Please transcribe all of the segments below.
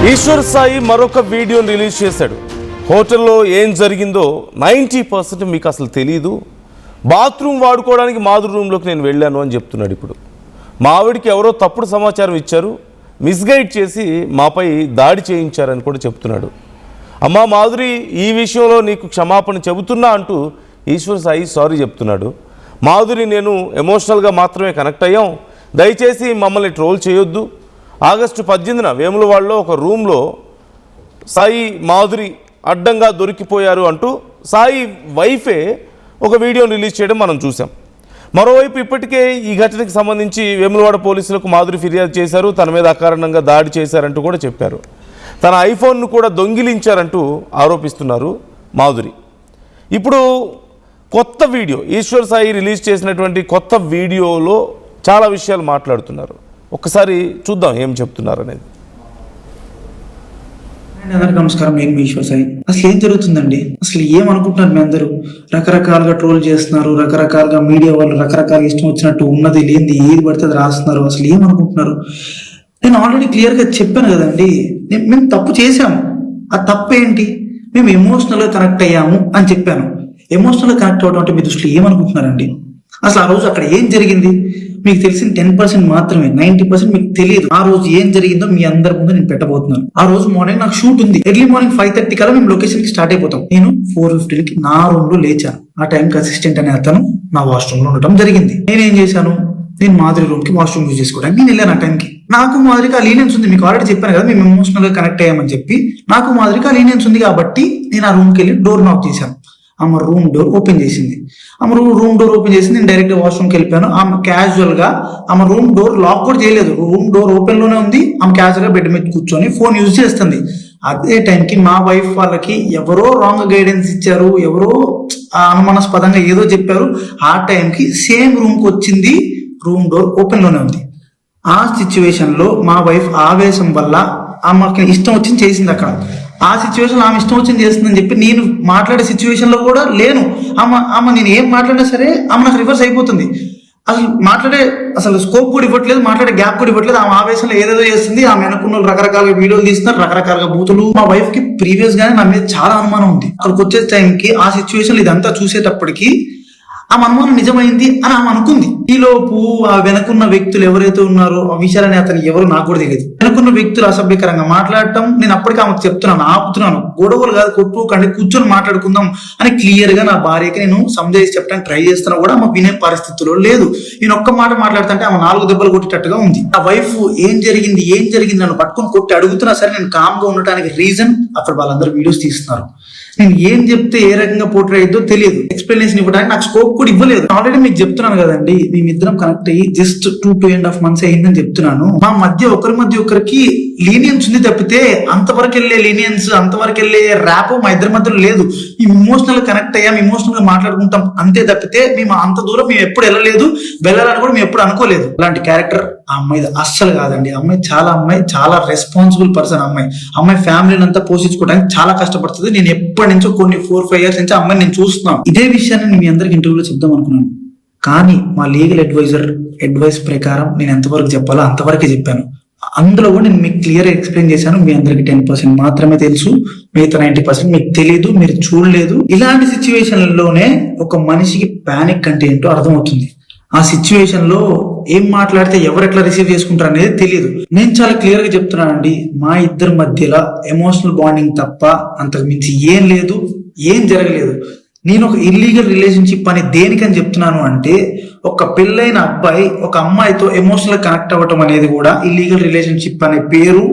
ఈశ్వర్ సాయి మరొక వీడియోని రిలీజ్ చేశాడు. హోటల్లో ఏం జరిగిందో 90% మీకు అసలు తెలీదు. బాత్రూమ్ వాడుకోవడానికి మాధురి రూమ్లోకి నేను వెళ్ళాను అని చెప్తున్నాడు. ఇప్పుడు మా ఆవిడికి ఎవరో తప్పుడు సమాచారం ఇచ్చారు, మిస్గైడ్ చేసి మాపై దాడి చేయించారని కూడా చెప్తున్నాడు. అమ్మా మాధురి, ఈ విషయంలో నీకు క్షమాపణ చెబుతున్నా అంటూ ఈశ్వర్ సాయి సారీ చెప్తున్నాడు. మాధురి, నేను ఎమోషనల్గా మాత్రమే కనెక్ట్ అయ్యాం, దయచేసి మమ్మల్ని ట్రోల్ చేయొద్దు. ఆగస్టు 18న వేములవాడలో ఒక రూమ్లో సాయి మాధురి అడ్డంగా దొరికిపోయారు అంటూ సాయి వైఫే ఒక వీడియోని రిలీజ్ చేయడం మనం చూసాం. మరోవైపు ఇప్పటికే ఈ ఘటనకు సంబంధించి వేములవాడ పోలీసులకు మాధురి ఫిర్యాదు చేశారు, తన మీద అకారణంగా దాడి చేశారంటూ కూడా చెప్పారు. తన ఐఫోన్ను కూడా దొంగిలించారంటూ ఆరోపిస్తున్నారు మాధురి. ఇప్పుడు కొత్త వీడియో, ఈశ్వర్ సాయి రిలీజ్ చేసినటువంటి కొత్త వీడియోలో చాలా విషయాలు మాట్లాడుతున్నారు. ఒక్కసారి చూద్దాం ఏం చెప్తున్నారు అనేది. అందరికీ నమస్కారం, నేను మీ ఈశ్వర్ సాయి. అసలు ఏం జరుగుతుందండి? అసలు ఏమనుకుంటున్నారు? మీ అందరూ రకరకాలుగా ట్రోల్ చేస్తున్నారు, రకరకాలుగా మీడియా వాళ్ళు రకరకాలుగా ఇష్టం వచ్చినట్టు ఉన్నది లేనిది ఏది పడితే అది రాస్తున్నారు. అసలు ఏమనుకుంటున్నారు? నేను ఆల్రెడీ క్లియర్గా చెప్పాను కదండి, మేము తప్పు చేశాము. ఆ తప్పు ఏంటి? మేము ఎమోషనల్గా కనెక్ట్ అయ్యాము అని చెప్పాను. ఎమోషనల్గా కనెక్ట్ అవ్వడం అంటే మీ దృష్టిలో ఏమనుకుంటున్నారండి? అసలు ఆ రోజు అక్కడ ఏం జరిగింది మీకు తెలిసిన 10% మాత్రమే, 90% మీకు తెలియదు. ఆ రోజు ఏం జరిగిందో మీ అందరి ముందు నేను పెట్టబోతున్నాను. ఆ రోజు మార్నింగ్ నాకు షూట్ ఉంది. ఎర్లీ మార్నింగ్ 5:30 కల్లా మేము లొకేషన్ కి స్టార్ట్ అయిపోతాం. నేను 4:50కి నా రూమ్ లో లేచాను. ఆ టైంకి అసిస్టెంట్ అనే అతను నా వాష్రూమ్ లో ఉండటం జరిగింది. నేనేం చేశాను, నేను మాధురి రూమ్ కి వాష్రూమ్ యూజ్ చేసుకోవడానికి నేను వెళ్ళాను. ఆ టైంకి నాకు మాధురికి ఆ లీనియన్స్ ఉంది. మీకు ఆల్రెడీ చెప్పాను కదా, మేము ఎమోషనల్ గా కనెక్ట్ అయ్యామని చెప్పి. నాకు మాధురికి ఆ లీనియన్స్ ఉంది కాబట్టి నేను ఆ రూమ్కి వెళ్ళి డోర్ నాక్ చేశాను. ఆమె రూమ్ డోర్ ఓపెన్ చేసింది. ఆమె రూమ్ డోర్ ఓపెన్ చేసింది. నేను డైరెక్ట్ వాష్రూమ్కి వెళ్ళిపోయాను. ఆమె క్యాజువల్ గా ఆమె రూమ్ డోర్ లాక్ కూడా చేయలేదు, రూమ్ డోర్ ఓపెన్ లోనే ఉంది. ఆమె క్యాజువల్ గా బెడ్ మీద కూర్చొని ఫోన్ యూజ్ చేస్తుంది. అదే టైంకి మా వైఫ్ వాళ్ళకి ఎవరో రాంగ్ గైడెన్స్ ఇచ్చారు, ఎవరో అనుమానాస్పదంగా ఏదో చెప్పారు. ఆ టైంకి సేమ్ రూమ్ కి వచ్చింది, రూమ్ డోర్ ఓపెన్ లోనే ఉంది. ఆ సిచ్యువేషన్ లో మా వైఫ్ ఆవేశం వల్ల ఆమెకి ఇష్టం వచ్చింది చేసింది. అక్కడ ఆ సిచ్యువేషన్ ఆమె ఇష్టం వచ్చింది చేస్తుందని చెప్పి నేను మాట్లాడే సిచ్యువేషన్ లో కూడా లేను. ఆమె నేను ఏం మాట్లాడినా సరే ఆమె నాకు రివర్స్ అయిపోతుంది. అసలు స్కోప్ కూడా ఇవ్వట్లేదు, మాట్లాడే గ్యాప్ కూడా ఇవ్వట్లేదు. ఆమె ఆవేశంలో ఏదేదో చేస్తుంది. ఆమె అనుకున్న రకరకాల వీడియోలు తీస్తున్నారు, రకరకాల బూతులు. మా వైఫ్ కి ప్రీవియస్ గానే నా మీద చాలా అనుమానం ఉంది. అక్కడికి వచ్చే టైంకి ఆ సిచ్యువేషన్ ఇదంతా చూసేటప్పటికి ఆమె అనుమానం నిజమైంది అని ఆమె అనుకుంది. ఈలోపు ఆ వెనకున్న వ్యక్తులు ఎవరైతే ఉన్నారో ఆ విషయాలని అతను ఎవరు నాకు కూడా తెలియదు. వెనకున్న వ్యక్తులు అసభ్యకరంగా మాట్లాడటం, నేను అప్పటికే ఆమెకు చెప్తున్నాను, ఆపుతున్నాను, గొడవలు కాదు కొట్టుకోకండి, కూర్చొని మాట్లాడుకుందాం అని క్లియర్ గా నా భార్యకి నేను సంజాయిషి చెప్పడానికి ట్రై చేస్తున్నా కూడా ఆమె వినే పరిస్థితిలో లేదు. నేను ఒక్క మాట మాట్లాడుతుంటే ఆమె 4 దెబ్బలు కొట్టేటట్టుగా ఉంది. ఆ వైఫ్ ఏం జరిగింది నన్ను పట్టుకొని కొట్టి అడుగుతున్నా సరే నేను కామ్ గా ఉండటానికి రీజన్ అక్కడ వాళ్ళందరూ వీడియోస్ తీస్తున్నారు. నేను ఏం చెప్తే ఏ రకంగా పోర్ట్రే అయ్యిద్దో తెలియదు. ఎక్స్ప్లెనేషన్ ఇవ్వడానికి నాకు స్కోప్ కూడా ఇవ్వలేదు. ఆల్రెడీ మీకు చెప్తున్నాను కదండి, మేమిద్దరం కనెక్ట్ అయ్యి జస్ట్ 2.5 months అయిందని చెప్తున్నాను. మా మధ్య ఒకరికి లీనియన్స్ ఉంది తప్పితే అంతవరకు వెళ్ళే లీనియన్స్, అంతవరకు వెళ్ళే ర్యాప్ మా ఇద్దరి మధ్యలో లేదు. మేము ఇమోషనల్ కనెక్ట్ అయ్యాం, ఇమోషనల్ గా మాట్లాడుకుంటాం అంతే తప్పితే మేము అంత దూరం మేము ఎప్పుడు వెళ్ళలేదు, వెళ్ళాలని కూడా మేము ఎప్పుడు అనుకోలేదు. అలాంటి క్యారెక్టర్ ఆ అమ్మాయి అస్సలు కాదండి. అమ్మాయి చాలా రెస్పాన్సిబుల్ పర్సన్. అమ్మాయి ఫ్యామిలీని అంతా పోషించుకోవడానికి చాలా కష్టపడుతుంది. నేను ఎప్పటి నుంచో కొన్ని 4-5 years నుంచి అమ్మాయిని నేను చూస్తున్నాను. ఇదే విషయాన్ని నేను మీ అందరికి ఇంటర్వ్యూలో చెప్దాం అనుకున్నాను, కానీ మా లీగల్ అడ్వైస్ ప్రకారం నేను ఎంతవరకు చెప్పాలో అంతవరకే చెప్పాను. అందులో కూడా నేను మీకు క్లియర్ ఎక్స్ప్లెయిన్ చేశాను. మీ అందరికి 10% మాత్రమే తెలుసు, మిగతా 90% మీకు తెలియదు, మీరు చూడలేదు. ఇలాంటి సిచ్యువేషన్లోనే ఒక మనిషికి పానిక్ అంటే ఏంటో అర్థమవుతుంది. ఆ సిచ్యువేషన్ లో ఏం మాట్లాడితే ఎవరు ఎట్లా రిసీవ్ చేసుకుంటారు అనేది తెలియదు. నేను చాలా క్లియర్ గా చెప్తున్నానండి, మా ఇద్దరి మధ్యలో ఎమోషనల్ బాండింగ్ తప్ప అంతకు మించి ఏం లేదు, ఏం జరగలేదు. నేను ఒక ఇల్లీగల్ రిలేషన్షిప్ అని దేనికని చెప్తున్నాను అంటే, ఒక పెళ్ళైన అబ్బాయి ఒక అమ్మాయితో ఎమోషనల్ కనెక్ట్ అవ్వటం అనేది కూడా ఇల్లీగల్ రిలేషన్షిప్ అనే పేరు,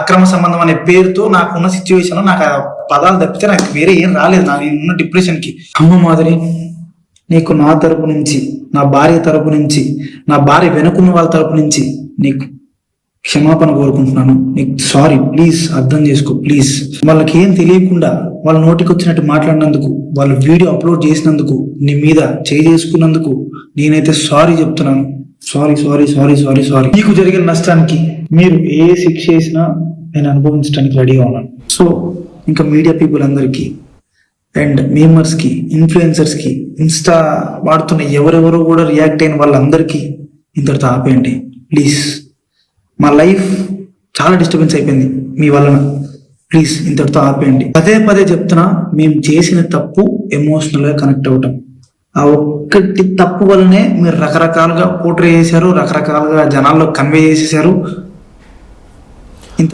అక్రమ సంబంధం అనే పేరుతో నాకున్న సిచ్యువేషన్ లో నాకు ఆ పదాలు తప్పితే నాకు వేరే ఏం రాలేదు. నాకు ఉన్న డిప్రెషన్ కి అమ్మ మాదిరి, నీకు నా తరపు నుంచి, నా భార్య తరపు నుంచి, నా భార్య వెనుకున్న వాళ్ళ తరపు నుంచి నీకు క్షమాపణ కోరుకుంటున్నాను. నీకు సారీ, ప్లీజ్ అర్థం చేసుకో ప్లీజ్. వాళ్ళకి ఏం తెలియకుండా వాళ్ళ నోటికి వచ్చినట్టు మాట్లాడినందుకు, వాళ్ళు వీడియో అప్లోడ్ చేసినందుకు, నీ మీద చేసుకున్నందుకు నేనైతే సారీ చెప్తున్నాను. సారీ. మీకు జరిగిన నష్టానికి మీరు ఏ శిక్ష చేసినా నేను అనుభవించడానికి రెడీగా ఉన్నాను. సో ఇంకా మీడియా పీపుల్ అందరికీ అండ్ మేమర్స్ కి, ఇన్ఫ్లుయెన్సర్స్ కి, ఇన్స్టా వాడుతున్న ఎవరెవరో కూడా రియాక్ట్ అయిన వాళ్ళందరికీ ఇంతటితో ఆపేయండి ప్లీజ్. మా లైఫ్ చాలా డిస్టర్బెన్స్ అయిపోయింది మీ వలన. ప్లీజ్ ఇంతటితో ఆపేయండి. పదే పదే చెప్తున్నా, మేము చేసిన తప్పు ఎమోషనల్ గా కనెక్ట్ అవటం. ఆ ఒక్కటి తప్పు వల్లనే మీరు రకరకాలుగా పోర్ట్రే చేశారు, రకరకాలుగా జనాల్లో కన్వే చేసేసారు. ఇంత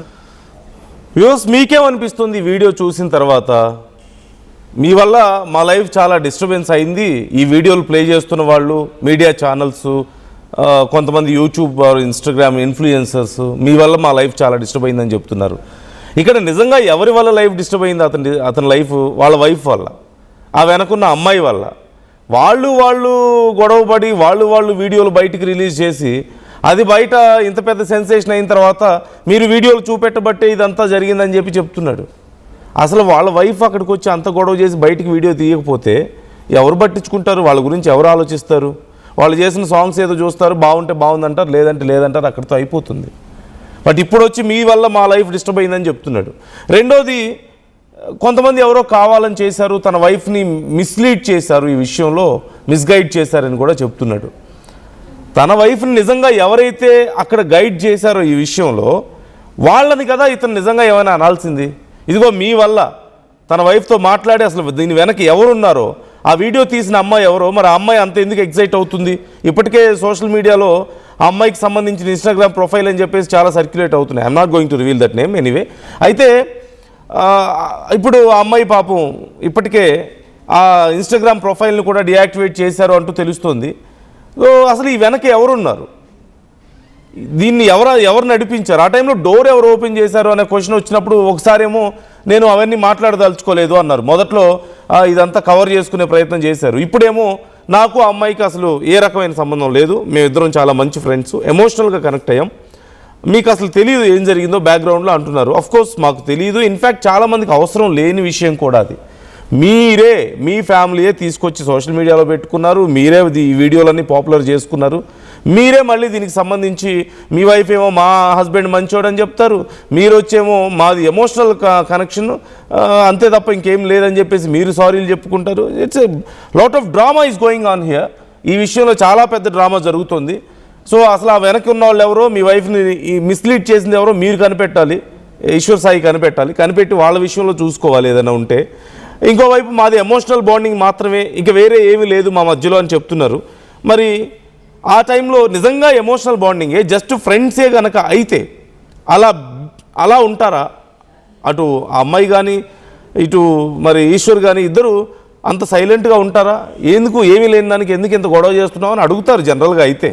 వ్యూస్ మీకేమనిపిస్తుంది ఈ వీడియో చూసిన తర్వాత? మీ వల్ల మా లైఫ్ చాలా డిస్టర్బెన్స్ అయింది. ఈ వీడియోలు ప్లే చేస్తున్న వాళ్ళు, మీడియా ఛానల్స్, కొంతమంది యూట్యూబ్ ఇన్స్టాగ్రామ్ ఇన్ఫ్లుయెన్సర్స్, మీ వల్ల మా లైఫ్ చాలా డిస్టర్బ్ అయిందని చెప్తున్నారు. ఇక్కడ నిజంగా ఎవరి వల్ల లైఫ్ డిస్టర్బ్ అయింది? అతని లైఫ్ వాళ్ళ వైఫ్ వల్ల, ఆ వెనకున్న అమ్మాయి వల్ల. వాళ్ళు గొడవపడి వాళ్ళు వీడియోలు బయటికి రిలీజ్ చేసి, అది బయట ఇంత పెద్ద సెన్సేషన్ అయిన తర్వాత మీరు వీడియోలు చూపెట్టబట్టే ఇదంతా జరిగిందని చెప్పి చెప్తున్నాడు. అసలు వాళ్ళ వైఫ్ అక్కడికి వచ్చి అంత గొడవ చేసి బయటికి వీడియో తీయకపోతే ఎవరు పట్టించుకుంటారు? వాళ్ళ గురించి ఎవరు ఆలోచిస్తారు? వాళ్ళు చేసిన సాంగ్స్ ఏదో చూస్తారు, బాగుంటే బాగుందంటారు, లేదంటే లేదంటారు, అక్కడితో అయిపోతుంది. బట్ ఇప్పుడు వచ్చి మీ వల్ల మా లైఫ్ డిస్టర్బ్ అయిందని చెప్తున్నాడు. రెండోది, కొంతమంది ఎవరో కావాలని చేశారు, తన వైఫ్ని మిస్లీడ్ చేశారు, ఈ విషయంలో మిస్గైడ్ చేశారని కూడా చెప్తున్నాడు. తన వైఫ్ని నిజంగా ఎవరైతే అక్కడ గైడ్ చేశారో ఈ విషయంలో, వాళ్ళని కదా ఇతను నిజంగా ఏమైనా అనాల్సింది. ఇదిగో మీ వల్ల తన వైఫ్తో మాట్లాడి అసలు దీని వెనక ఎవరున్నారో, ఆ వీడియో తీసిన అమ్మాయి ఎవరో, మరి ఆ అమ్మాయి అంత ఎందుకు ఎగ్జైట్ అవుతుంది? ఇప్పటికే సోషల్ మీడియాలో ఆ అమ్మాయికి సంబంధించిన ఇన్స్టాగ్రామ్ ప్రొఫైల్ అని చెప్పేసి చాలా సర్క్యులేట్ అవుతున్నాయి. I'm not going to reveal that name anyway. అయితే ఇప్పుడు ఆ అమ్మాయి పాపం ఇప్పటికే ఆ ఇన్స్టాగ్రామ్ ప్రొఫైల్ని కూడా డియాక్టివేట్ చేశారు అంటూ తెలుస్తుంది. అసలు ఈ వెనక ఎవరున్నారు? దీన్ని ఎవరు నడిపించారు? ఆ టైంలో డోర్ ఎవరు ఓపెన్ చేశారు అనే క్వశ్చన్ వచ్చినప్పుడు ఒకసారేమో నేను అవన్నీ మాట్లాడదలుచుకోలేదు అన్నారు. మొదట్లో ఇదంతా కవర్ చేసుకునే ప్రయత్నం చేశారు. ఇప్పుడేమో నాకు ఆ అమ్మాయికి అసలు ఏ రకమైన సంబంధం లేదు, మేమిద్దరం చాలా మంచి ఫ్రెండ్స్, ఎమోషనల్గా కనెక్ట్ అయ్యాం, మీకు అసలు తెలియదు ఏం జరిగిందో బ్యాక్గ్రౌండ్లో అంటున్నారు. అఫ్కోర్స్ మాకు తెలియదు, ఇన్ఫ్యాక్ట్ చాలామందికి అవసరం లేని విషయం కూడా అది. మీరే, మీ ఫ్యామిలీయే తీసుకొచ్చి సోషల్ మీడియాలో పెట్టుకున్నారు, మీరే ఈ వీడియోలన్నీ పాపులర్ చేసుకున్నారు, మీరే మళ్ళీ దీనికి సంబంధించి మీ వైఫ్ ఏమో మా హస్బెండ్ మంచోడని చెప్తారు, మీరు వచ్చేమో మాది ఎమోషనల్ కనెక్షన్ అంతే తప్ప ఇంకేం లేదని చెప్పేసి మీరు సారీలు చెప్పుకుంటారు. It's a lot of drama is going on here. ఈ విషయంలో చాలా పెద్ద డ్రామా జరుగుతుంది. సో అసలు ఆ వెనక్కి ఉన్న వాళ్ళు ఎవరో, మీ వైఫ్ని మిస్లీడ్ చేసింది ఎవరో మీరు కనిపెట్టాలి, ఈశ్వర్ సాయి కనిపెట్టి వాళ్ళ విషయంలో చూసుకోవాలి ఏదైనా ఉంటే. ఇంకోవైపు మాది ఎమోషనల్ బాండింగ్ మాత్రమే, ఇంకా వేరే ఏమీ లేదు మా మధ్యలో అని చెప్తున్నారు. మరి ఆ టైంలో నిజంగా ఎమోషనల్ బాండింగే, జస్ట్ ఫ్రెండ్సే కనుక అయితే అలా ఉంటారా? అటు ఆ అమ్మాయి కానీ ఇటు మరి ఈశ్వర్ కానీ ఇద్దరు అంత సైలెంట్గా ఉంటారా? ఎందుకు ఏమీ లేని దానికి ఎందుకు ఇంత గొడవ చేస్తున్నావు అని అడుగుతారు జనరల్గా అయితే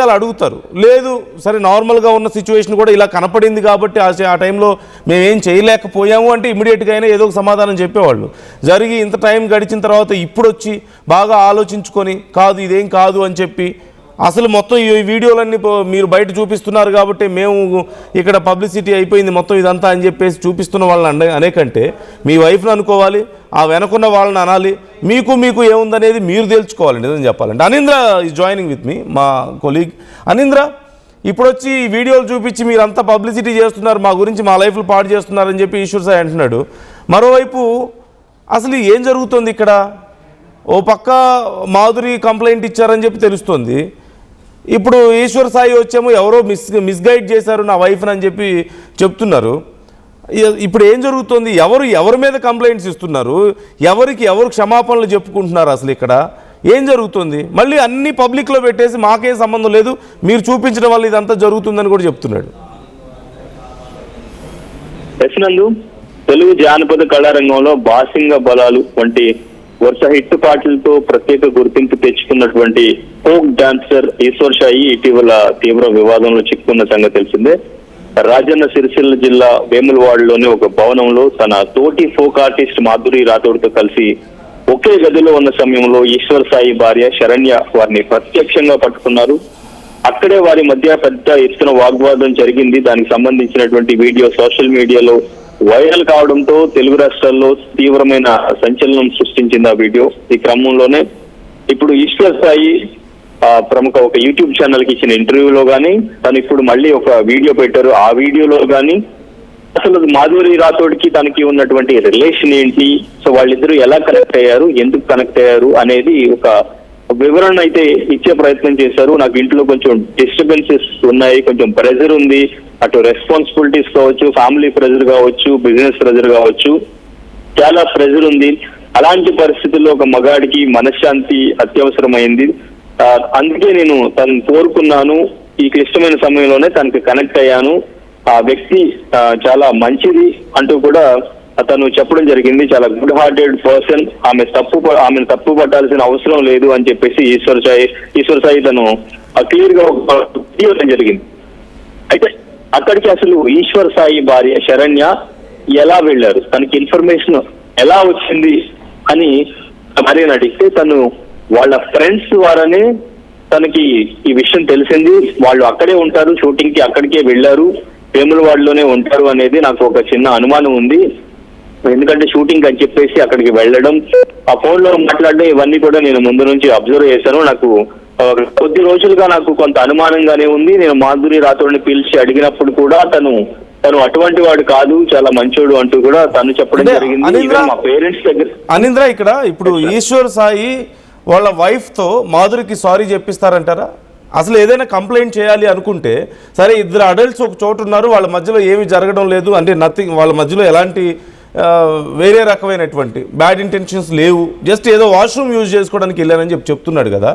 అలా అడుగుతారు. లేదు సరే నార్మల్గా ఉన్న సిచ్యువేషన్ కూడా ఇలా కనపడింది కాబట్టి ఆ టైంలో మేమేం చేయలేకపోయాము అంటే ఇమీడియట్గా అయినా ఏదో ఒక సమాధానం చెప్పేవాళ్ళు. జరిగి ఇంత టైం గడిచిన తర్వాత ఇప్పుడు వచ్చి బాగా ఆలోచించుకొని కాదు ఇదేం కాదు అని చెప్పి అసలు మొత్తం ఈ వీడియోలన్నీ మీరు బయట చూపిస్తున్నారు కాబట్టి మేము ఇక్కడ పబ్లిసిటీ అయిపోయింది మొత్తం ఇదంతా అని చెప్పేసి చూపిస్తున్న వాళ్ళని అనేకంటే మీ వైఫ్ని అనుకోవాలి, ఆ వెనకున్న వాళ్ళని అనాలి. మీకు ఏముందనేది మీరు తెలుసుకోవాలి నిజం చెప్పాలంటే. అనీంద్ర ఈజ్ జాయినింగ్ విత్ మీ, మా కొలీగ్. అనీంద్ర, ఇప్పుడు వచ్చి ఈ వీడియోలు చూపించి మీరంతా పబ్లిసిటీ చేస్తున్నారు, మా గురించి మా లైఫ్లో పాడు చేస్తున్నారని చెప్పి ఈశ్వర్ సాయి అంటున్నాడు. మరోవైపు అసలు ఏం జరుగుతుంది ఇక్కడ? ఓ పక్క మాధురి కంప్లైంట్ ఇచ్చారని చెప్పి తెలుస్తుంది, ఇప్పుడు ఈశ్వర్ సాయి వచ్చేమో ఎవరో మిస్గైడ్ చేశారు నా వైఫ్ని అని చెప్పి చెప్తున్నారు. ఇప్పుడు ఏం జరుగుతుంది? ఎవరి మీద కంప్లైంట్స్ ఇస్తున్నారు? ఎవరు క్షమాపణలు చెప్పుకుంటున్నారు? అసలు ఇక్కడ ఏం జరుగుతుంది? మళ్ళీ అన్ని పబ్లిక్లో పెట్టేసి మాకేం సంబంధం లేదు, మీరు చూపించడం వల్ల ఇదంతా జరుగుతుందని కూడా చెప్తున్నాడు. తెలుగు జానపద కళారంగంలో బాసింగ బలాలు వంటి వరుస హిట్ పాటలతో ప్రత్యేక గుర్తింపు తెచ్చుకున్నటువంటి ఫోక్ డాన్సర్ ఈశ్వర్ సాయి ఇటీవల తీవ్ర వివాదంలో చిక్కుకున్న సంగతి తెలిసిందే. రాజన్న సిరిసిల్ల జిల్లా వేములవాడలోని ఒక భవనంలో తన తోటి ఫోక్ ఆర్టిస్ట్ మాధురి రాథోడ్తో కలిసి ఒకే గదిలో ఉన్న సమయంలో ఈశ్వర్ సాయి భార్య శరణ్య వారిని ప్రత్యక్షంగా పట్టుకున్నారు. అక్కడే వారి మధ్య పెద్ద ఎత్తున వాగ్వాదం జరిగింది. దానికి సంబంధించినటువంటి వీడియో సోషల్ మీడియాలో వైరల్ కావడంతో తెలుగు రాష్ట్రాల్లో తీవ్రమైన సంచలనం సృష్టించింది ఆ వీడియో. ఈ క్రమంలోనే ఇప్పుడు ఈశ్వర్ సాయి ప్రముఖ ఒక యూట్యూబ్ ఛానల్ కి ఇచ్చిన ఇంటర్వ్యూలో గానీ తను ఇప్పుడు మళ్ళీ ఒక వీడియో పెట్టారు. ఆ వీడియోలో గానీ అసలు మాధురి రాథోడ్కి తనకి ఉన్నటువంటి రిలేషన్ ఏంటి, సో వాళ్ళిద్దరూ ఎలా కనెక్ట్ అయ్యారు, ఎందుకు కనెక్ట్ అయ్యారు అనేది ఒక వివరణ అయితే ఇచ్చే ప్రయత్నం చేశారు. నాకు ఇంట్లో కొంచెం డిస్టర్బెన్సెస్ ఉన్నాయి, కొంచెం ప్రెజర్ ఉంది, అటు రెస్పాన్సిబిలిటీస్ కావచ్చు, ఫ్యామిలీ ప్రెజర్ కావచ్చు, బిజినెస్ ప్రెజర్ కావచ్చు, చాలా ప్రెజర్ ఉంది. అలాంటి పరిస్థితుల్లో ఒక మగాడికి మనశ్శాంతి అత్యవసరమైంది. అందుకే నేను తను కోరుకున్నాను. ఈ క్లిష్టమైన సమయంలోనే తనకి కనెక్ట్ అయ్యాను. ఆ వ్యక్తి చాలా మంచిది అంటూ కూడా తను చెప్పడం జరిగింది. చాలా గుడ్ హార్టెడ్ పర్సన్, ఆమెను తప్పు పట్టాల్సిన అవసరం లేదు అని చెప్పేసి ఈశ్వర్ సాయి తను క్లియర్ గా ఇవ్వడం జరిగింది. అయితే అక్కడికి అసలు ఈశ్వర్ సాయి భార్య శరణ్య ఎలా వెళ్ళారు, తనకి ఇన్ఫర్మేషన్ ఎలా వచ్చింది అని భార్యను అడిగితే తను వాళ్ళ ఫ్రెండ్స్ ద్వారానే తనకి ఈ విషయం తెలిసింది. వాళ్ళు అక్కడే ఉంటారు, షూటింగ్ కి అక్కడికే వెళ్ళారు, వేములవాడలోనే ఉంటారు అనేది నాకు ఒక చిన్న అనుమానం ఉంది. ఎందుకంటే షూటింగ్ అని చెప్పేసి అక్కడికి వెళ్ళడం, ఆ ఫోన్ లో మాట్లాడడం, ఇవన్నీ కూడా నేను ముందు నుంచి అబ్జర్వ్ చేశాను. నాకు కొద్ది రోజులుగా నాకు కొంత అనుమానంగానే ఉంది. నేను మాధురి రాథోడ్ని పిలిచి అడిగినప్పుడు కూడా తను అటువంటి వాడు కాదు, చాలా మంచోడు అంటూ కూడా తను చెప్పడం జరిగింది. మా పేరెంట్స్ దగ్గర అనింద్ర, ఇక్కడ ఇప్పుడు ఈశ్వర్ సాయి వాళ్ళ వైఫ్ తో మాధురికి సారీ చెప్పిస్తారంటారా? అసలు ఏదైనా కంప్లైంట్ చేయాలి అనుకుంటే సరే, ఇద్దరు అడల్ట్స్ ఒక చోటు ఉన్నారు, వాళ్ళ మధ్యలో ఏమి జరగడం లేదు అంటే నథింగ్, వాళ్ళ మధ్యలో ఎలాంటి వేరే రకమైనటువంటి బ్యాడ్ ఇంటెన్షన్స్ లేవు, జస్ట్ ఏదో వాష్రూమ్ యూజ్ చేసుకోవడానికి వెళ్ళానని చెప్తున్నాడు కదా.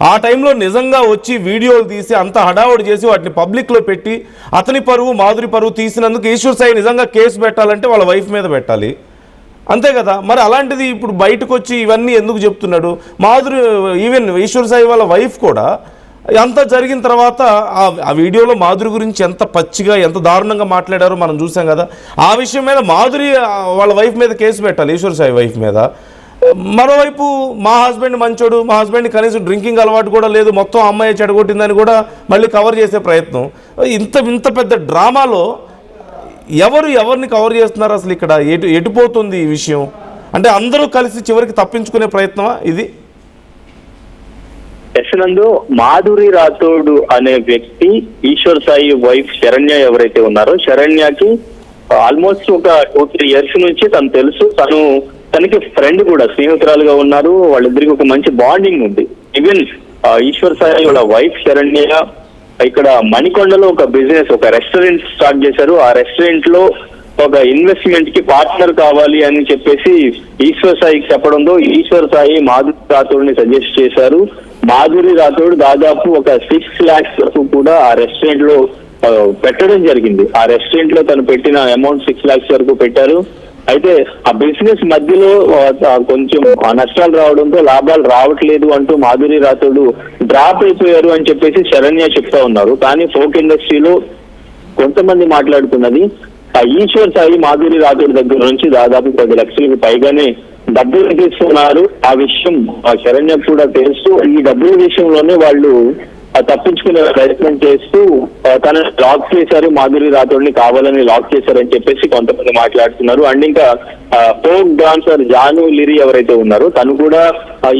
ఆ టైంలో నిజంగా వచ్చి వీడియోలు తీసి అంత హడావుడి చేసి వాటిని పబ్లిక్లో పెట్టి అతని పరువు మాధురి పరువు తీసినందుకు ఈశ్వర్ సాయి నిజంగా కేసు పెట్టాలంటే వాళ్ళ వైఫ్ మీద పెట్టాలి, అంతే కదా. మరి అలాంటిది ఇప్పుడు బయటకు వచ్చి ఇవన్నీ ఎందుకు చెప్తున్నాడు? మాధురి ఈవెన్ ఈశ్వర్ సాయి వాళ్ళ వైఫ్ కూడా అంతా జరిగిన తర్వాత ఆ వీడియోలో మాధురి గురించి ఎంత పచ్చిగా ఎంత దారుణంగా మాట్లాడారో మనం చూసాం కదా. ఆ విషయం మీద మాధురి వాళ్ళ వైఫ్ మీద కేసు పెట్టాలి, ఈశ్వర్ సాయి వైఫ్ మీద. మరోవైపు మా హస్బెండ్ మంచోడు, మా హస్బెండ్ కనీసం డ్రింకింగ్ అలవాటు కూడా లేదు, మొత్తం అమ్మాయి చెడగొట్టిందని కూడా మళ్ళీ కవర్ చేసే ప్రయత్నం. ఇంత పెద్ద డ్రామాలో ఎవరిని కవర్ చేస్తున్నారు అసలు? ఇక్కడ ఎటుపోతుంది ఈ విషయం? అంటే అందరూ కలిసి చివరికి తప్పించుకునే ప్రయత్నమా ఇది? యశనందు, మాధురి రాథోడ్ అనే వ్యక్తి ఈశ్వర్ సాయి వైఫ్ శరణ్య ఎవరైతే ఉన్నారో, శరణ్యకి ఆల్మోస్ట్ ఒక 2-3 years నుంచి తను తెలుసు. తనకి ఫ్రెండ్ కూడా, స్నేహితురాలుగా ఉన్నారు. వాళ్ళిద్దరికి ఒక మంచి బాండింగ్ ఉంది. ఈవెన్ ఈశ్వర్ సాయి వాళ్ళ వైఫ్ శరణ్య ఇక్కడ మణికొండలో ఒక బిజినెస్, ఒక రెస్టారెంట్ స్టార్ట్ చేశారు. ఆ రెస్టారెంట్ లో ఒక ఇన్వెస్ట్మెంట్ కి పార్ట్నర్ కావాలి అని చెప్పేసి ఈశ్వర్ సాయికి చెప్పడంతో ఈశ్వర్ సాయి మాధురి రాథోడ్ ని సజెస్ట్ చేశారు. మాధురి రాథోడ్ దాదాపు ఒక 6 lakhs వరకు కూడా ఆ రెస్టారెంట్ లో పెట్టడం జరిగింది. ఆ రెస్టారెంట్ లో తను పెట్టిన అమౌంట్ 6 lakhs వరకు పెట్టారు. అయితే ఆ బిజినెస్ మధ్యలో కొంచెం నష్టాలు రావడంతో లాభాలు రావట్లేదు అంటూ మాధురి రాథోడ్ డ్రాప్ అయిపోయారు అని చెప్పేసి శరణ్య చెప్తా ఉన్నారు. కానీ ఫోక్ ఇండస్ట్రీలో కొంతమంది మాట్లాడుతున్నది ఆ ఈశ్వర్ సాయి మాధురి రాథోడ్ దగ్గర నుంచి దాదాపు 10 లక్షలకు పైగానే డబ్బులు తీసుకున్నారు. ఆ విషయం ఆ శరణ్య కూడా తెలుసు. ఈ డబ్బుల విషయంలోనే వాళ్ళు తప్పించుకునే ప్రయత్నం చేస్తూ తనని లాక్ చేశారు, మాధురి రాథోడ్ని కావాలని లాక్ చేశారని చెప్పేసి కొంతమంది మాట్లాడుతున్నారు. అండ్ ఇంకా ఫోక్ డాన్సర్ జాను లిరి ఎవరైతే ఉన్నారో తను కూడా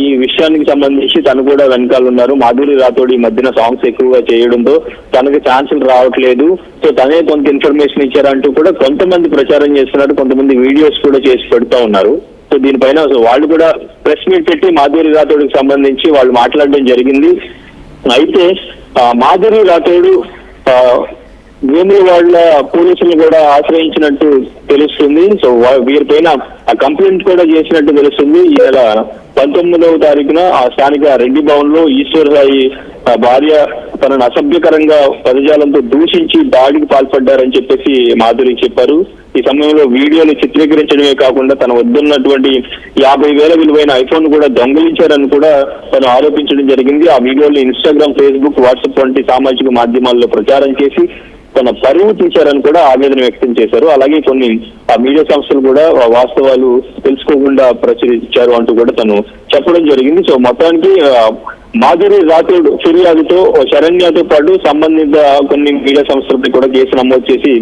ఈ విషయానికి సంబంధించి తను కూడా వెనకాల ఉన్నారు. మాధురి రాథోడ్ ఈ మధ్యన సాంగ్స్ ఎక్కువగా చేయడంతో తనకి ఛాన్సులు రావట్లేదు, సో తనే కొంత ఇన్ఫర్మేషన్ ఇచ్చారంటూ కూడా కొంతమంది ప్రచారం చేస్తున్నారు. కొంతమంది వీడియోస్ కూడా చేసి పెడతా ఉన్నారు. సో దీనిపైన వాళ్ళు కూడా ప్రెస్ మీట్ పెట్టి మాధురి రాథోడ్కి సంబంధించి వాళ్ళు మాట్లాడడం జరిగింది. అయితే మాధురి రాథోడ్ వేములవాడల పోలీసులు కూడా ఆశ్రయించినట్టు తెలుస్తుంది. సో వీరిపైన ఆ కంప్లైంట్ కూడా చేసినట్టు తెలుస్తుంది. ఈ నెల 19వ తారీఖున ఆ స్థానిక రెడ్డి భవన్ లో ఈశ్వర్ సాయి భార్య తనను అసభ్యకరంగా పదజాలంతో దూషించి దాడికి పాల్పడ్డారని చెప్పేసి మాధురి చెప్పారు. ఈ సమయంలో వీడియోలు చిత్రీకరించడమే కాకుండా తన వద్దున్నటువంటి 50,000 విలువైన ఐఫోన్ కూడా దొంగిలించారని కూడా తను ఆరోపించడం జరిగింది. ఆ వీడియోలు ఇన్స్టాగ్రామ్, ఫేస్బుక్, వాట్సాప్ వంటి సామాజిక మాధ్యమాల్లో ప్రచారం చేసి తన పరువు తీశారని కూడా ఆవేదన వ్యక్తం చేశారు. అలాగే కొన్ని మీడియా సంస్థలు కూడా వాస్తవాలు తెలుసుకోకుండా ప్రచురించారు అంటూ కూడా తను చెప్పడం జరిగింది. సో మొత్తానికి మాధురి రాథోడ్ ఫిర్యాదుతో శరణ్యతో పాటు సంబంధిత కొన్ని మీడియా సంస్థలపై కూడా కేసు నమోదు చేసి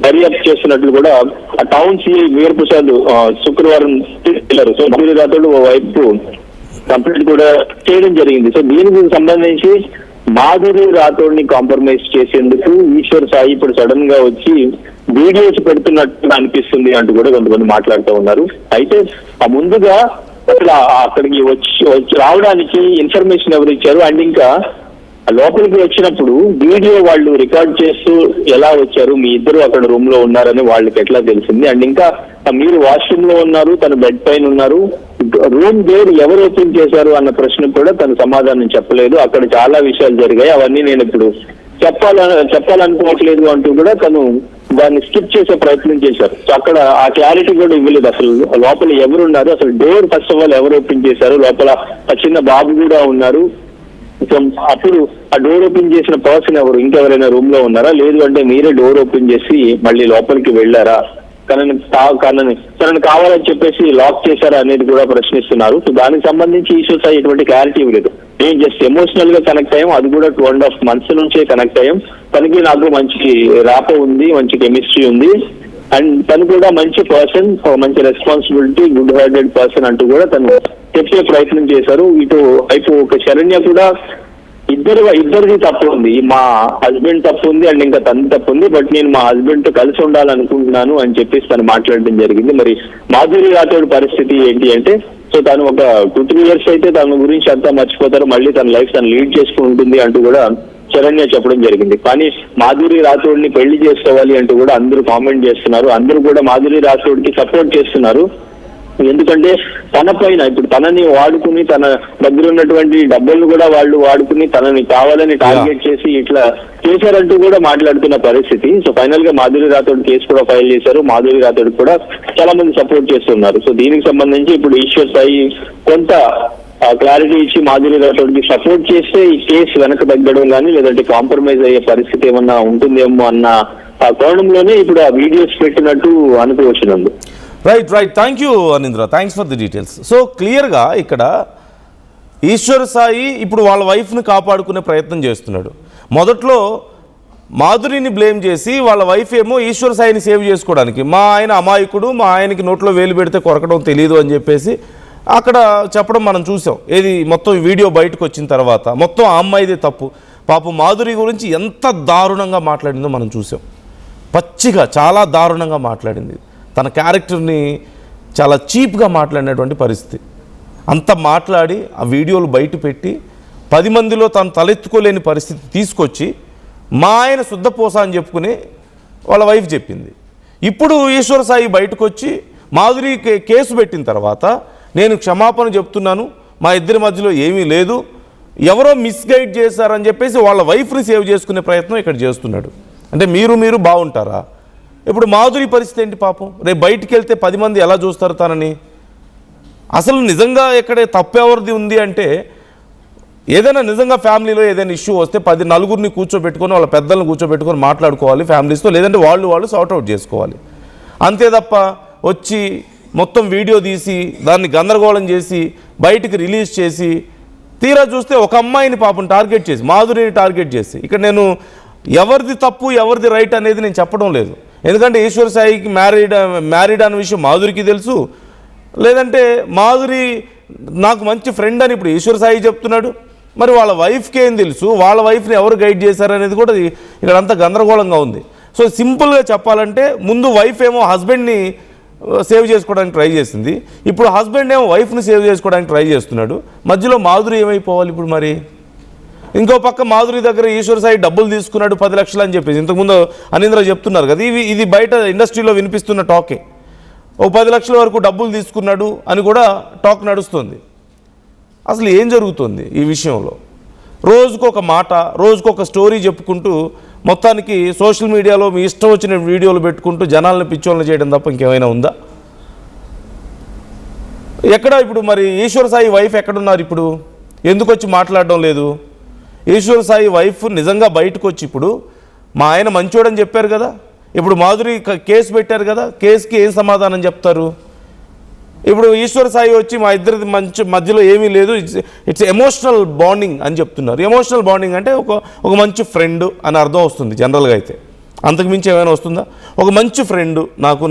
దర్యాప్తు చేస్తున్నట్లు కూడా టౌన్ సిఐ వీరప్రసాద్ శుక్రవారం తెలిపారు. సో మాధురి రాథోడ్ వైపు కంప్లైంట్ కూడా చేయడం జరిగింది. సో దీనికి సంబంధించి మాధురి రాథోడ్ ని కాంప్రమైజ్ చేసేందుకు ఈశ్వర్ సాయి ఇప్పుడు సడన్ గా వచ్చి వీడియోస్ పెడుతున్నట్టు అనిపిస్తుంది అంటూ కూడా కొంతమంది మాట్లాడుతూ ఉన్నారు. అయితే ముందుగా అసలు అక్కడికి వచ్చి రావడానికి ఇన్ఫర్మేషన్ ఎవరు ఇచ్చారు? అండ్ ఇంకా లోపలికి వచ్చినప్పుడు వీడియో వాళ్ళు రికార్డ్ చేస్తూ ఎలా వచ్చారు, మీ ఇద్దరు అక్కడ రూమ్ లో ఉన్నారని వాళ్ళకి ఎట్లా తెలిసింది? అండ్ ఇంకా మీరు వాష్రూమ్ లో ఉన్నారు, తను బెడ్ పైన ఉన్నారు, రూమ్ డోర్ ఎవరు ఓపెన్ చేశారు అన్న ప్రశ్నకు కూడా తను సమాధానం చెప్పలేదు. అక్కడ చాలా విషయాలు జరిగాయి, అవన్నీ నేను ఇప్పుడు చెప్పాలనుకోవట్లేదు అంటూ కూడా తను దాన్ని స్కిప్ చేసే ప్రయత్నం చేశారు. సో అక్కడ ఆ క్లారిటీ కూడా ఇవ్వలేదు. అసలు లోపల ఎవరున్నారు, అసలు డోర్ ఫస్ట్ ఆఫ్ ఆల్ ఎవరు ఓపెన్ చేశారు, లోపల ఆ చిన్న బాబు కూడా ఉన్నారు. సో అప్పుడు ఆ డోర్ ఓపెన్ చేసిన పర్సన్ ఎవరు, ఇంకెవరైనా రూమ్ లో ఉన్నారా, లేదు అంటే మీరే డోర్ ఓపెన్ చేసి మళ్ళీ లోపలికి వెళ్ళారా, తనని కావాలని చెప్పేసి లాక్ చేశారా అనేది కూడా ప్రశ్నిస్తున్నారు. సో దానికి సంబంధించి ఈశ్వర్ సాయి ఎటువంటి క్లారిటీ ఇవ్వలేదు. నేను జస్ట్ ఎమోషనల్ గా కనెక్ట్ అయ్యాం, అది కూడా 2.5 months నుంచే కనెక్ట్ అయ్యాం. తనకి నాకు మంచి రాపో ఉంది, మంచి కెమిస్ట్రీ ఉంది, అండ్ తను కూడా మంచి పర్సన్, మంచి రెస్పాన్సిబిలిటీ, గుడ్ హార్టెడ్ పర్సన్ అంటూ కూడా తను చెప్పే ప్రయత్నం చేశారు. ఇటు ఒక శరణ్య కూడా ఇద్దరిది తప్పు ఉంది, మా హస్బెండ్ తప్పు ఉంది అండ్ ఇంకా తన తప్పు ఉంది, బట్ నేను మా హస్బెండ్ తో కలిసి ఉండాలనుకుంటున్నాను అని చెప్పేసి తను మాట్లాడడం జరిగింది. మరి మాధురి రాథోడ్ పరిస్థితి ఏంటి అంటే, సో తను ఒక 2-3 years అయితే తన గురించి అంతా మర్చిపోతారు, మళ్ళీ తన లైఫ్ తను లీడ్ చేసుకుని ఉంటుంది అంటూ కూడా శరణ్య చెప్పడం జరిగింది. కానీ మాధురి రాథోడ్ ని పెళ్లి చేసుకోవాలి అంటూ కూడా అందరూ కామెంట్ చేస్తున్నారు. అందరూ కూడా మాధురి రాథోడ్ కి సపోర్ట్ చేస్తున్నారు. ఎందుకంటే తన పైన ఇప్పుడు తనని వాడుకుని, తన దగ్గర ఉన్నటువంటి డబ్బులను కూడా వాళ్ళు వాడుకుని తనని కావాలని టార్గెట్ చేసి ఇట్లా చేశారంటూ కూడా మాట్లాడుతున్న పరిస్థితి. సో ఫైనల్ గా మాధురి రాథోడ్ కేసు కూడా ఫైల్ చేశారు. మాధురి రాథోడ్ కూడా చాలా మంది సపోర్ట్ చేస్తున్నారు. సో దీనికి సంబంధించి ఇప్పుడు ఈశ్వర్ సాయి కొంత క్లారిటీ ఇచ్చి మాధురి రాథోడ్ కి సపోర్ట్ చేస్తే ఈ కేసు వెనక తగ్గడం కానీ లేదంటే కాంప్రమైజ్ అయ్యే పరిస్థితి ఏమన్నా ఉంటుందేమో అన్న ఆ కోణంలోనే ఇప్పుడు ఆ వీడియోస్ పెట్టినట్టు అనుకోవచ్చునందు. Right. Thank you Anindra, thanks for the details. So క్లియర్గా ఇక్కడ ఈశ్వర్ సాయి ఇప్పుడు వాళ్ళ వైఫ్ని కాపాడుకునే ప్రయత్నం చేస్తున్నాడు. మొదట్లో మాధురిని బ్లేమ్ చేసి వాళ్ళ వైఫ్ ఏమో ఈశ్వర్ సాయిని సేవ్ చేసుకోవడానికి, మా ఆయన అమాయకుడు, మా ఆయనకి నోట్లో వేలు పెడితే కొరకడం తెలియదు అని చెప్పేసి అక్కడ చెప్పడం మనం చూసాం. ఏది మొత్తం వీడియో బయటకు వచ్చిన తర్వాత మొత్తం ఆ అమ్మాయిదే తప్పు. పాపం మాధురి గురించి ఎంత దారుణంగా మాట్లాడిందో మనం చూసాం. పచ్చిగా చాలా దారుణంగా మాట్లాడింది. తన క్యారెక్టర్ని చాలా చీప్గా మాట్లాడినటువంటి పరిస్థితి. అంత మాట్లాడి ఆ వీడియోలు బయట పెట్టి 10 మందిలో తను తలెత్తుకోలేని పరిస్థితి తీసుకొచ్చి మా ఆయన శుద్ధపోస అని చెప్పుకుని వాళ్ళ వైఫ్ చెప్పింది. ఇప్పుడు ఈశ్వర్ సాయి బయటకు వచ్చి మాధురి కేసు పెట్టిన తర్వాత నేను క్షమాపణ చెప్తున్నాను, మా ఇద్దరి మధ్యలో ఏమీ లేదు, ఎవరో మిస్గైడ్ చేశారని చెప్పేసి వాళ్ళ వైఫ్ని సేవ్ చేసుకునే ప్రయత్నం ఇక్కడ చేస్తున్నాడు. అంటే మీరు బాగుంటారా? ఇప్పుడు మాధురి పరిస్థితి ఏంటి పాపం? రేపు బయటికి వెళ్తే 10 మంది ఎలా చూస్తారు తనని? అసలు నిజంగా ఎక్కడే తప్పెవరిది ఉంది అంటే, ఏదైనా నిజంగా ఫ్యామిలీలో ఏదైనా ఇష్యూ వస్తే 10 నలుగురిని కూర్చోబెట్టుకొని వాళ్ళ పెద్దలను కూర్చోబెట్టుకొని మాట్లాడుకోవాలి ఫ్యామిలీస్తో, లేదంటే వాళ్ళు సార్ట్అవుట్ చేసుకోవాలి. అంతే తప్ప వచ్చి మొత్తం వీడియో తీసి దాన్ని గందరగోళం చేసి బయటికి రిలీజ్ చేసి తీరా చూస్తే ఒక అమ్మాయిని పాపం టార్గెట్ చేసి, మాధురిని టార్గెట్ చేసి, ఇక్కడ నేను ఎవరిది తప్పు ఎవరిది రైట్ అనేది నేను చెప్పడం లేదు. ఎందుకంటే ఈశ్వర్ సాయికి మ్యారీడ్ అనే విషయం మాధురికి తెలుసు, లేదంటే మాధురి నాకు మంచి ఫ్రెండ్ అని ఇప్పుడు ఈశ్వర్ సాయి చెప్తున్నాడు. మరి వాళ్ళ వైఫ్కి ఏం తెలుసు, వాళ్ళ వైఫ్ని ఎవరు గైడ్ చేశారనేది కూడా ఇక్కడ అంతా గందరగోళంగా ఉంది. సో సింపుల్గా చెప్పాలంటే ముందు వైఫ్ ఏమో హస్బెండ్ని సేవ్ చేసుకోవడానికి ట్రై చేసింది, ఇప్పుడు హస్బెండ్ ఏమో వైఫ్ని సేవ్ చేసుకోవడానికి ట్రై చేస్తున్నాడు. మధ్యలో మాధురి ఏమైపోవాలి ఇప్పుడు? మరి ఇంకో పక్క మాధురి దగ్గర ఈశ్వర్ సాయి డబ్బులు తీసుకున్నాడు 10 లక్షలు అని చెప్పేసి ఇంతకుముందు అనింద్ర చెప్తున్నారు కదా, ఇది బయట ఇండస్ట్రీలో వినిపిస్తున్న టాకే. ఓ 10 లక్షల వరకు డబ్బులు తీసుకున్నాడు అని కూడా టాక్ నడుస్తుంది. అసలు ఏం జరుగుతుంది ఈ విషయంలో? రోజుకొక మాట, రోజుకొక స్టోరీ చెప్పుకుంటూ మొత్తానికి సోషల్ మీడియాలో మీ ఇష్టం వచ్చిన వీడియోలు పెట్టుకుంటూ జనాలను పిచ్చోళ్ళని చేయడం తప్ప ఇంకేమైనా ఉందా? ఎక్కడ ఇప్పుడు మరి ఈశ్వర్ సాయి వైఫ్ ఎక్కడున్నారు ఇప్పుడు? ఎందుకు వచ్చి మాట్లాడడం లేదు? ఈశ్వర్ సాయి వైఫ్ నిజంగా బయటకు వచ్చి ఇప్పుడు మా ఆయన మంచోడని చెప్పారు కదా, ఇప్పుడు మాధురి కేసు పెట్టారు కదా, కేసుకి ఏం సమాధానం చెప్తారు? ఇప్పుడు ఈశ్వర్ సాయి వచ్చి మా ఇద్దరి మధ్యలో ఏమీ లేదు, ఇట్స్ ఎమోషనల్ బాండింగ్ అని చెప్తున్నారు. ఎమోషనల్ బాండింగ్ అంటే ఒక మంచి ఫ్రెండ్ అని అర్థం వస్తుంది జనరల్గా. అయితే అంతకుమించి ఏమైనా వస్తుందా? ఒక మంచి ఫ్రెండ్,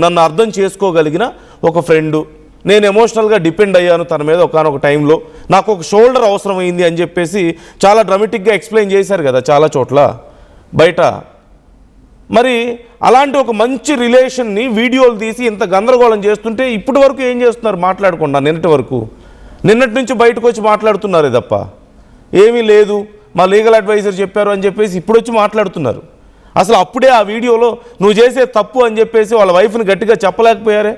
నన్ను అర్థం చేసుకోగలిగిన ఒక ఫ్రెండు, నేను ఎమోషనల్గా డిపెండ్ అయ్యాను తన మీద ఒకానొక టైంలో, నాకు ఒక షోల్డర్ అవసరమైంది అని చెప్పేసి చాలా డ్రామాటిక్గా ఎక్స్ప్లెయిన్ చేశారు కదా చాలా చోట్ల బయట. మరి అలాంటి ఒక మంచి రిలేషన్ని వీడియోలు తీసి ఇంత గందరగోళం చేస్తుంటే ఇప్పటి వరకు ఏం చేస్తున్నారు మాట్లాడకుండా? నిన్నటి వరకు నిన్నటి నుంచి బయటకు వచ్చి మాట్లాడుతున్నారే తప్ప ఏమీ లేదు, మా లీగల్ అడ్వైజర్ చెప్పారు అని చెప్పేసి ఇప్పుడు వచ్చి మాట్లాడుతున్నారు. అసలు అప్పుడే ఆ వీడియోలో నువ్వు చేసే తప్పు అని చెప్పేసి వాళ్ళ వైఫ్ని గట్టిగా చెప్పలేకపోయారే,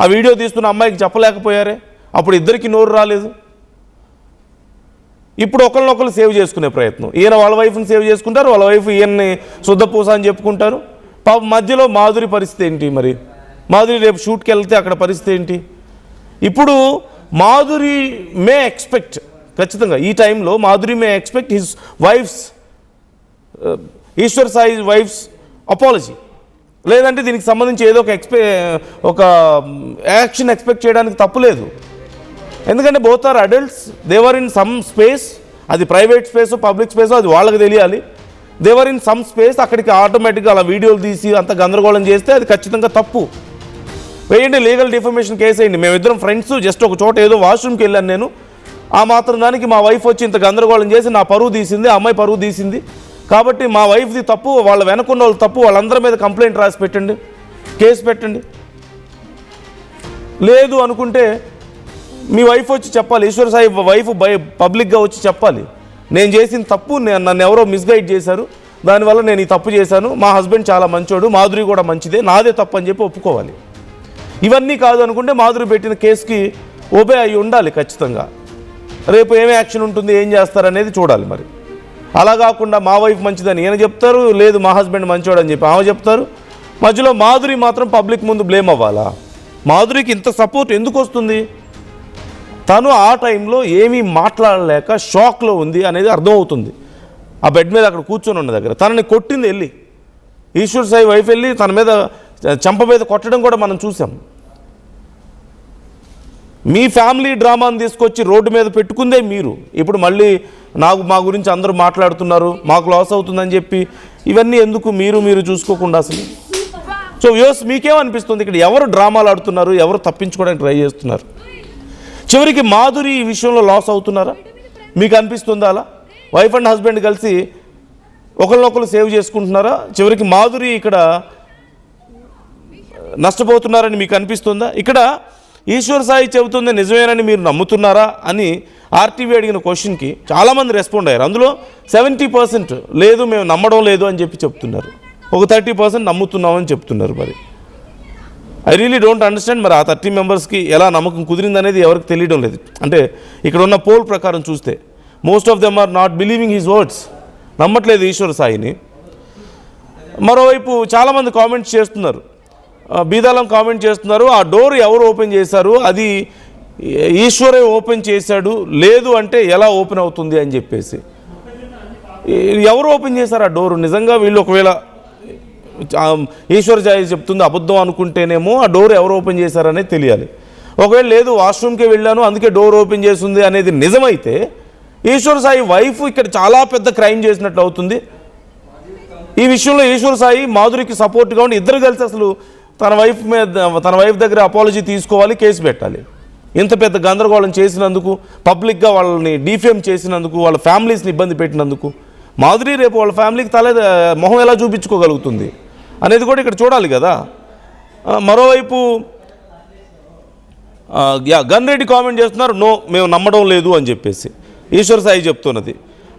ఆ వీడియో తీస్తున్న అమ్మాయికి చెప్పలేకపోయారే, అప్పుడు ఇద్దరికి నోరు రాలేదు. ఇప్పుడు ఒకరినొకరు సేవ్ చేసుకునే ప్రయత్నం, ఈయన వాళ్ళ వైఫ్ని సేవ్ చేసుకుంటారు, వాళ్ళ వైఫ్ ఈయన్ని శుద్ధపూస అని చెప్పుకుంటారు. పాప మధ్యలో మాధురి పరిస్థితి ఏంటి? మరి మాధురి రేపు షూట్కి వెళ్తే అక్కడ పరిస్థితి ఏంటి? ఇప్పుడు మాధురి మే ఎక్స్పెక్ట్, ఖచ్చితంగా ఈ టైంలో Madhuri may expect his wife's, Eshwar Sai wife's apology, లేదంటే దీనికి సంబంధించి ఏదో ఒక యాక్షన్ ఎక్స్పెక్ట్ చేయడానికి తప్పులేదు. ఎందుకంటే both are adults, they are in some space, అది ప్రైవేట్ స్పేసో పబ్లిక్ స్పేసో అది వాళ్ళకి తెలియాలి. దేవర్ ఇన్ సమ్ స్పేస్, అక్కడికి ఆటోమేటిక్గా అలా వీడియోలు తీసి అంత గందరగోళం చేస్తే అది ఖచ్చితంగా తప్పు. వేయండి, లీగల్ డిఫమేషన్ కేసు వేయండి. మేమిద్దరం ఫ్రెండ్స్, జస్ట్ ఒక చోట ఏదో వాష్రూమ్కి వెళ్ళాను నేను, ఆ మాత్రం దానికి మా వైఫ్ వచ్చి ఇంత గందరగోళం చేసి నా పరువు తీసింది, ఆ అమ్మాయి పరువు తీసింది, కాబట్టి మా వైఫ్ది తప్పు, వాళ్ళ వెనకున్న వాళ్ళు తప్పు, వాళ్ళందరి మీద కంప్లైంట్ రాసి పెట్టండి, కేసు పెట్టండి. లేదు అనుకుంటే మీ వైఫ్ వచ్చి చెప్పాలి, ఈశ్వర్ సాయి వైఫ్ పబ్లిక్గా వచ్చి చెప్పాలి, నేను చేసిన తప్పు, నన్ను ఎవరో మిస్గైడ్ చేశారు, దానివల్ల నేను ఈ తప్పు చేశాను, మా హస్బెండ్ చాలా మంచోడు, మాధురి కూడా మంచిదే, నాదే తప్పు అని చెప్పి ఒప్పుకోవాలి. ఇవన్నీ కాదు అనుకుంటే మాధురి పెట్టిన కేసుకి ఓబే అయి ఉండాలి ఖచ్చితంగా. రేపు ఏమి యాక్షన్ ఉంటుంది, ఏం చేస్తారనేది చూడాలి. మరి అలా కాకుండా మా వైఫ్ మంచిదని ఈయన చెప్తారు, లేదు మా హస్బెండ్ మంచోడు అని చెప్పి ఆమె చెప్తారు, మధ్యలో మాధురి మాత్రం పబ్లిక్ ముందు బ్లేమ్ అవ్వాలా? మాధురికి ఇంత సపోర్ట్ ఎందుకు వస్తుంది? తను ఆ టైంలో ఏమీ మాట్లాడలేక షాక్లో ఉంది అనేది అర్థమవుతుంది. ఆ బెడ్ మీద అక్కడ కూర్చొని ఉన్న దగ్గర తనని కొట్టింది వెళ్ళి, ఈశ్వర్ సాయి వైఫ్ వెళ్ళి తన మీద చంప మీద కొట్టడం కూడా మనం చూసాం. మీ ఫ్యామిలీ డ్రామాను తీసుకొచ్చి రోడ్డు మీద పెట్టుకుందే మీరు. ఇప్పుడు మళ్ళీ మా గురించి అందరూ మాట్లాడుతున్నారు, మాకు లాస్ అవుతుందని చెప్పి ఇవన్నీ ఎందుకు మీరు చూసుకోకుండా అసలు? సో వ్యూస్, మీకేమనిపిస్తుంది ఇక్కడ? ఎవరు డ్రామాలు ఆడుతున్నారు, ఎవరు తప్పించుకోవడానికి ట్రై చేస్తున్నారు? చివరికి మాధురి ఈ విషయంలో లాస్ అవుతున్నారా? మీకు అనిపిస్తుందా అలా? వైఫ్ అండ్ హస్బెండ్ కలిసి ఒకరినొకరు సేవ్ చేసుకుంటున్నారా? చివరికి మాధురి ఇక్కడ నష్టపోతున్నారని మీకు అనిపిస్తుందా? ఇక్కడ ఈశ్వర్ సాయి చెబుతుంది నిజమేనని మీరు నమ్ముతున్నారా అని ఆర్టీవీ అడిగిన క్వశ్చన్కి చాలామంది రెస్పాండ్ అయ్యారు. అందులో 70% లేదు, మేము నమ్మడం లేదు అని చెప్పి చెప్తున్నారు, ఒక 30% నమ్ముతున్నామని చెప్తున్నారు. మరి ఐ రియలీ డోంట్ అండర్స్టాండ్. మరి ఆ 30 మెంబర్స్కి ఎలా నమ్మకం కుదిరిందనేది ఎవరికి తెలియడం లేదు. అంటే ఇక్కడ ఉన్న పోల్ ప్రకారం చూస్తే most of them are not believing his words, నమ్మట్లేదు ఈశ్వర్ సాయిని. మరోవైపు చాలామంది కామెంట్స్ చేస్తున్నారు, బీదాలం కామెంట్ చేస్తున్నారు, ఆ డోర్ ఎవరు ఓపెన్ చేశారు, అది ఈశ్వరే ఓపెన్ చేశాడు, లేదు అంటే ఎలా ఓపెన్ అవుతుంది అని చెప్పేసి. ఎవరు ఓపెన్ చేశారు ఆ డోరు? నిజంగా వీళ్ళు ఒకవేళ ఈశ్వర్ సాయి చెప్తుంది అబద్ధం అనుకుంటేనేమో ఆ డోర్ ఎవరు ఓపెన్ చేశారనేది తెలియాలి. ఒకవేళ లేదు వాష్రూమ్కే వెళ్ళాను అందుకే డోర్ ఓపెన్ చేస్తుంది అనేది నిజమైతే ఈశ్వర్ సాయి వైఫ్ ఇక్కడ చాలా పెద్ద క్రైమ్ చేసినట్లు అవుతుంది. ఈ విషయంలో ఈశ్వర్ సాయి మాధురికి సపోర్ట్గా ఉండి ఇద్దరు కలిసి అసలు తన వైఫ్ దగ్గర అపాలజీ తీసుకోవాలి, కేసు పెట్టాలి. ఇంత పెద్ద గందరగోళం చేసినందుకు, పబ్లిక్గా వాళ్ళని డిఫేమ్ చేసినందుకు, వాళ్ళ ఫ్యామిలీస్ని ఇబ్బంది పెట్టినందుకు మాధురి రేపు వాళ్ళ ఫ్యామిలీకి మొహం ఎలా చూపించుకోగలుగుతుంది అనేది కూడా ఇక్కడ చూడాలి కదా. మరోవైపు గన్ రెడ్డి కామెంట్ చేస్తున్నారు, నో మేము నమ్మడం లేదు అని చెప్పేసి ఈశ్వర్ సాయి చెప్తున్నది.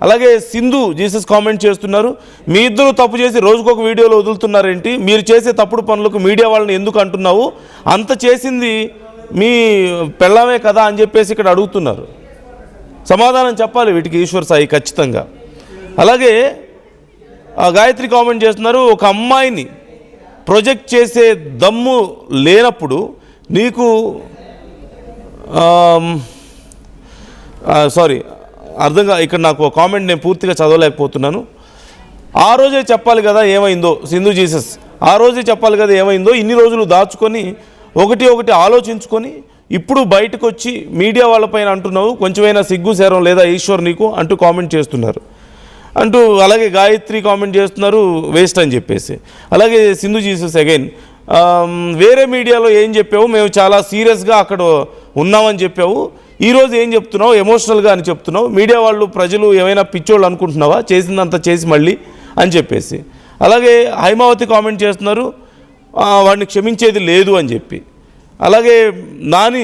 అలాగే సింధు జీసస్ కామెంట్ చేస్తున్నారు, మీ ఇద్దరు తప్పు చేసి రోజుకొక వీడియోలో వదులుతున్నారేంటి, మీరు చేసే తప్పుడు పనులకు మీడియా వాళ్ళని ఎందుకు అంటున్నావు, అంత చేసింది మీ పెళ్ళామే కదా అని చెప్పేసి ఇక్కడ అడుగుతున్నారు. సమాధానం చెప్పాలి వీటికి ఈశ్వర్ సాయి ఖచ్చితంగా. అలాగే గాయత్రి కామెంట్ చేస్తున్నారు, ఒక అమ్మాయిని ప్రొజెక్ట్ చేసే దమ్ము లేనప్పుడు నీకు అర్థంగా ఇక్కడ నాకు కామెంట్ నేను పూర్తిగా చదవలేకపోతున్నాను. ఆ రోజే చెప్పాలి కదా ఏమైందో, సింధు జీసస్ ఆ రోజే చెప్పాలి కదా ఏమైందో, ఇన్ని రోజులు దాచుకొని ఒకటి ఆలోచించుకొని ఇప్పుడు బయటకు వచ్చి మీడియా వాళ్ళపైన అంటున్నావు, కొంచెమైనా సిగ్గు సేరం లేదా ఈశ్వర్ నీకు అంటూ కామెంట్ చేస్తున్నారు. అలాగే గాయత్రి కామెంట్ చేస్తున్నారు వేస్ట్ అని చెప్పేసి. అలాగే సింధు జీసస్ అగైన్ వేరే మీడియాలో ఏం చెప్పావు, మేము చాలా సీరియస్గా అక్కడ ఉన్నామని చెప్పావు, ఈరోజు ఏం చెప్తున్నావు ఎమోషనల్గా అని చెప్తున్నావు, మీడియా వాళ్ళు ప్రజలు ఏమైనా పిచ్చోళ్ళు అనుకుంటున్నావా, చేసిందంతా చేసి మళ్ళీ అని చెప్పేసి. అలాగే హైమావతి కామెంట్ చేస్తున్నారు వాడిని క్షమించేది లేదు అని చెప్పి. అలాగే నాని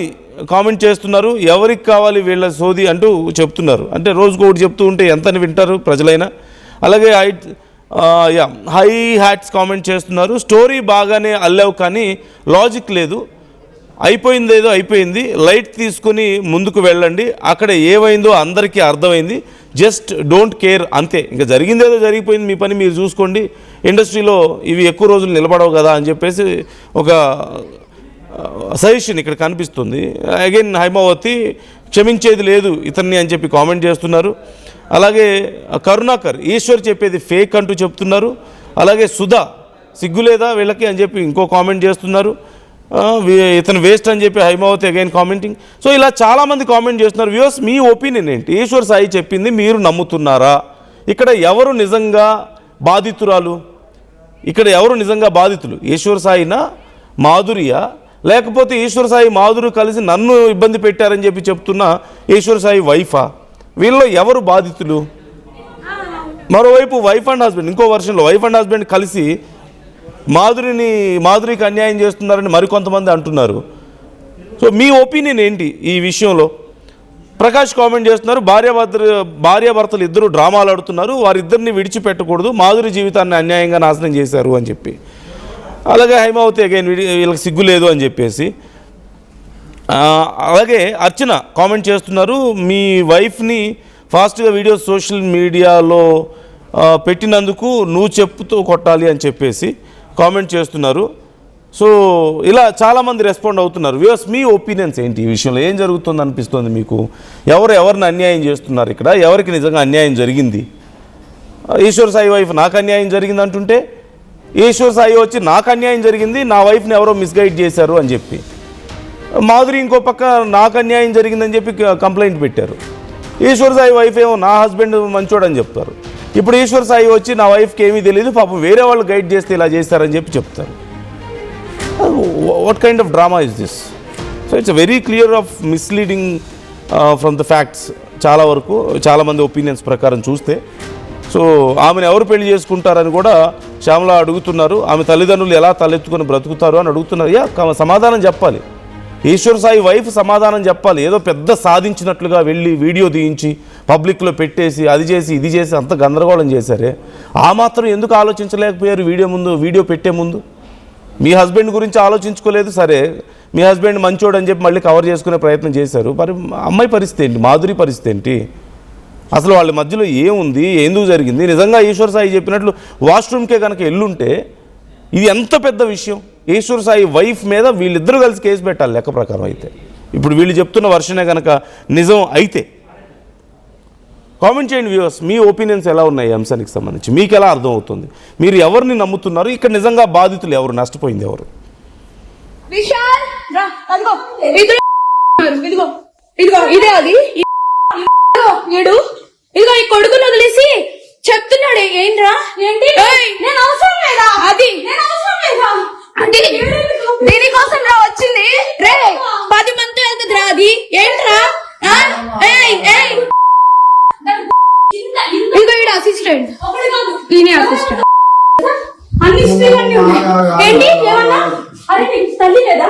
కామెంట్ చేస్తున్నారు, ఎవరికి కావాలి వీళ్ళ సోది అంటూ చెప్తున్నారు. అంటే రోజుకు ఒకటి చెప్తూ ఉంటే ఎంతని వింటారు ప్రజలైనా. అలాగే హై హ్యాట్స్ కామెంట్ చేస్తున్నారు, స్టోరీ బాగానే అల్లావు కానీ లాజిక్ లేదు, అయిపోయింది ఏదో అయిపోయింది, లైట్ తీసుకుని ముందుకు వెళ్ళండి, అక్కడ ఏమైందో అందరికీ అర్థమైంది, జస్ట్ డోంట్ కేర్ అంతే, ఇంకా జరిగింది ఏదో జరిగిపోయింది, మీ పని మీరు చూసుకోండి, ఇండస్ట్రీలో ఇవి ఎక్కువ రోజులు నిలబడవు కదా అని చెప్పేసి ఒక సజెషన్ ఇక్కడ కనిపిస్తుంది. అగైన్ హైమావతి క్షమించేది లేదు ఇతన్ని అని చెప్పి కామెంట్ చేస్తున్నారు. అలాగే కరుణాకర్ ఈశ్వర్ చెప్పేది ఫేక్ అంటూ చెప్తున్నారు. అలాగే సుధా సిగ్గులేదా వీళ్ళకి అని చెప్పి ఇంకో కామెంట్ చేస్తున్నారు. ఇతను వేస్ట్ అని చెప్పి హైమావతి అగైన్ కామెంటింగ్. సో ఇలా చాలామంది కామెంట్ చేస్తున్నారు. వ్యూవర్స్ మీ ఒపీనియన్ ఏంటి? ఈశ్వర్ సాయి చెప్పింది మీరు నమ్ముతున్నారా? ఇక్కడ ఎవరు నిజంగా బాధితురాలు? ఇక్కడ ఎవరు నిజంగా బాధితులు? ఈశ్వర్ సాయినా, మాధురియా, లేకపోతే ఈశ్వర్ సాయి మాధురి కలిసి నన్ను ఇబ్బంది పెట్టారని చెప్పి చెప్తున్న ఈశ్వర్ సాయి వైఫా? వీళ్ళలో ఎవరు బాధితులు? మరోవైపు వైఫ్ అండ్ హస్బెండ్, ఇంకో వర్షన్లో వైఫ్ అండ్ హస్బెండ్ కలిసి మాధురికి అన్యాయం చేస్తున్నారని మరికొంతమంది అంటున్నారు. సో మీ ఒపీనియన్ ఏంటి ఈ విషయంలో? ప్రకాష్ కామెంట్ చేస్తున్నారు, భార్యాభర్తలు ఇద్దరు డ్రామాలు ఆడుతున్నారు, వారిద్దరిని విడిచిపెట్టకూడదు, మాధురి జీవితాన్ని అన్యాయంగా నాశనం చేశారు అని చెప్పి. అలాగే హైమావతి అగైన్ వీళ్ళకి సిగ్గు లేదు అని చెప్పేసి. అలాగే అర్చన కామెంట్ చేస్తున్నారు, మీ వైఫ్ని ఫాస్ట్గా వీడియోస్ సోషల్ మీడియాలో పెట్టినందుకు నువ్వు చెప్పుతూ కొట్టాలి అని చెప్పేసి కామెంట్ చేస్తున్నారు. సో ఇలా చాలామంది రెస్పాండ్ అవుతున్నారు. వ్యూవర్స్ మీ ఒపీనియన్స్ ఏంటి ఈ విషయంలో? ఏం జరుగుతుంది అనిపిస్తుంది మీకు? ఎవరిని అన్యాయం చేస్తున్నారు ఇక్కడ? ఎవరికి నిజంగా అన్యాయం జరిగింది? ఈశ్వర్ సాయి వైఫ్ నాకు అన్యాయం జరిగింది అంటుంటే, ఈశ్వర్ సాయి వచ్చి నాకు అన్యాయం జరిగింది, నా వైఫ్ని ఎవరో మిస్గైడ్ చేశారు అని చెప్పి, మాధురి ఇంకో పక్క నాకు అన్యాయం జరిగిందని చెప్పి కంప్లైంట్ పెట్టారు. ఈశ్వర్ సాయి వైఫ్ ఏమో నా హస్బెండ్ మంచోడని చెప్తారు. ఇప్పుడు ఈశ్వర్ సాయి వచ్చి నా వైఫ్కి ఏమీ తెలియదు, పాపం వేరే వాళ్ళు గైడ్ చేస్తే ఇలా చేస్తారని చెప్పి చెప్తారు. What kind of drama is this? So it's very clear of misleading from the facts. చాలా వరకు చాలామంది ఒపీనియన్స్ ప్రకారం చూస్తే. సో ఆమెను ఎవరు పెళ్లి చేసుకుంటారని కూడా శ్యామల అడుగుతున్నారు. ఆమె తల్లిదండ్రులు ఎలా తలెత్తుకొని బ్రతుకుతారు అని అడుగుతున్నారు. సమాధానం చెప్పాలి. ఈశ్వర్ సాయి వైఫ్ సమాధానం చెప్పాలి. ఏదో పెద్ద సాధించినట్లుగా వెళ్ళి వీడియో తీయించి పబ్లిక్లో పెట్టేసి అది చేసి ఇది చేసి అంత గందరగోళం చేశారే, ఆ మాత్రం ఎందుకు ఆలోచించలేకపోయారు? వీడియో పెట్టే ముందు మీ హస్బెండ్ గురించి ఆలోచించుకోలేదు. సరే, మీ హస్బెండ్ మంచోడు అని చెప్పి మళ్ళీ కవర్ చేసుకునే ప్రయత్నం చేశారు. మరి అమ్మాయి పరిస్థితి ఏంటి? మాధురి పరిస్థితి ఏంటి? అసలు వాళ్ళ మధ్యలో ఏముంది? ఎందుకు జరిగింది? నిజంగా ఈశ్వర్ సాయి చెప్పినట్లు వాష్రూమ్కే కనుక ఎల్లుంటే ఇది ఎంత పెద్ద విషయం. ఈశ్వర్ సాయి వైఫ్ మీద వీళ్ళిద్దరూ కలిసి కేసు పెట్టాలి లెక్క ప్రకారం. అయితే ఇప్పుడు వీళ్ళు చెప్తున్న వర్షనే కనుక నిజం అయితే కామెంట్ చేయండి వ్యూవర్స్. మీ ఒపీనియన్స్ ఎలా ఉన్నాయి ఈ అంశానికి సంబంధించి? మీకు ఎలా అర్థమవుతుంది? మీరు ఎవరిని నమ్ముతున్నారు? ఇక్కడ నిజంగా బాధితులు ఎవరు? నష్టపోయింది ఎవరు? విశాల్ రా, అదిగో ఇదిగో ఇదే అది ఇదిగో ఈ కొడుకును వదిలేసి చెప్తున్నాడు. ఏంట్రా? ఏంటి? నేను అవసరం లేదా? అది దీనికోసం రా వచ్చింది. రే 10 మంది వెళ్తుంది రా. అది ఏంట్రా? ఇదిగో ఈడ అసిస్టెంట్, ఈయన అసిస్టెంట్. అన్ని ఏంటి? ఏమన్నా? అరే నీకు తల్లి లేదా?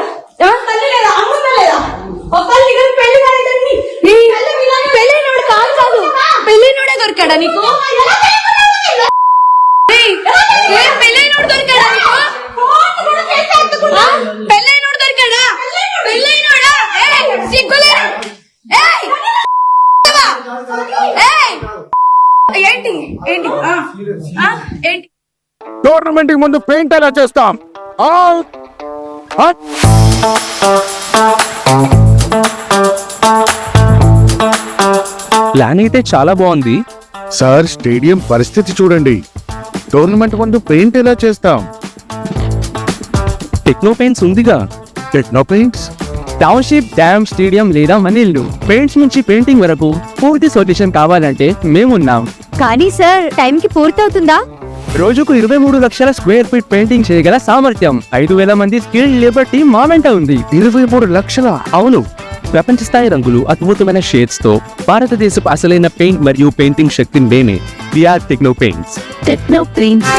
అమ్మ లేదా? పెళ్ళైనోడు కాదు, పెళ్ళైనోడే దొరికాడా నీకు? పెళ్ళైనోడు దొరికాడా నీకు? పెళ్ళైనోడు దొరికాడా? పెళ్ళైనోడా? సిగ్గులే. ఏంటి ఏంటి ఏంటి? టోర్నమెంట్ కి ముందు పెయింట్ ఎలా చేస్తాం? ప్లాన్ అయితే చాలా బాగుంది సార్, స్టేడియం పరిస్థితి చూడండి. టోర్నమెంట్ ముందు పెయింట్ ఎలా చేస్తాం? టెక్నో పెయింట్స్ ఉందిగా. Techno paints, township, dam, stadium లేదా మనీళ్ళు, పెయింట్స్ నుంచి పెయింటింగ్ వరకు పూర్తి సొల్యూషన్ కావాలంటే మేమున్నాం. కానీ సార్, టైంకి పూర్తవుతుందా? రోజుకు 23 లక్షల స్క్వేర్ ఫీట్ పెయింటింగ్ చేయగల సామర్థ్యం, 5,000 మంది స్కిల్డ్ లేబర్ టీమ్ మా వెంట ఉంది. 23 లక్షల? అవును, ప్రపంచ స్థాయి రంగులు, అద్భుతమైన షేడ్స్ తో భారతదేశపు అసలైన పెయింట్ మరియు పెయింటింగ్ శక్తి మేమే. We are techno paints. Techno paints.